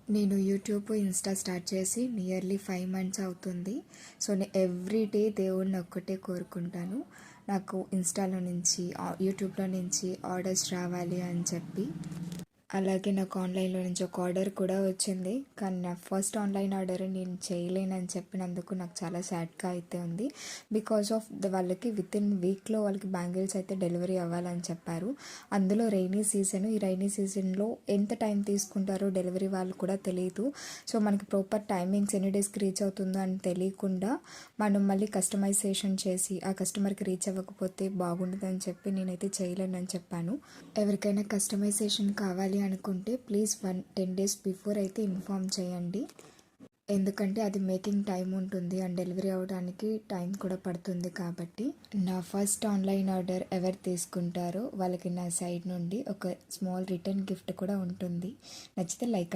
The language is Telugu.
నేను యూట్యూబ్, ఇన్స్టా స్టార్ట్ చేసి నియర్లీ 5 మంత్స్ అవుతుంది. సో, ఎవ్రీ డే దేవుడిని ఒక్కటే కోరుకుంటాను. నాకు ఇన్స్టాలో నుంచి, యూట్యూబ్‌లో నుంచి ఆర్డర్స్ రావాలి అని చెప్పి. అలాగే నాకు ఆన్లైన్లో నుంచి ఒక ఆర్డర్ కూడా వచ్చింది. కానీ నా ఫస్ట్ ఆన్లైన్ ఆర్డర్ నేను చేయలేనని చెప్పినందుకు నాకు చాలా సాడ్గా అయితే ఉంది. బికాస్ ఆఫ్ వాళ్ళకి వితిన్ వీక్లో వాళ్ళకి బ్యాంగిల్స్ అయితే డెలివరీ అవ్వాలని చెప్పారు. అందులో రైనీ సీజన్, ఈ రైనీ సీజన్లో ఎంత టైం తీసుకుంటారో డెలివరీ వాళ్ళు కూడా తెలియదు. సో మనకి ప్రాపర్ టైమింగ్స్ ఎన్ని డేస్కి రీచ్ అవుతుందో అని తెలియకుండా మనం మళ్ళీ కస్టమైజేషన్ చేసి ఆ కస్టమర్కి రీచ్ అవ్వకపోతే బాగుండదని చెప్పి నేనైతే చేయలేనని చెప్పాను. ఎవరికైనా కస్టమైజేషన్ కావాలి అనుకుంటే ప్లీజ్ 10 days బిఫోర్ అయితే ఇన్ఫామ్ చేయండి. ఎందుకంటే అది మేకింగ్ టైం ఉంటుంది అండ్ డెలివరీ అవ్వడానికి టైం కూడా పడుతుంది. కాబట్టి నా ఫస్ట్ ఆన్లైన్ ఆర్డర్ ఎవరు తీసుకుంటారో వాళ్ళకి నా సైడ్ నుండి ఒక స్మాల్ రిటర్న్ గిఫ్ట్ కూడా ఉంటుంది. నచ్చితే లైక్ అండ్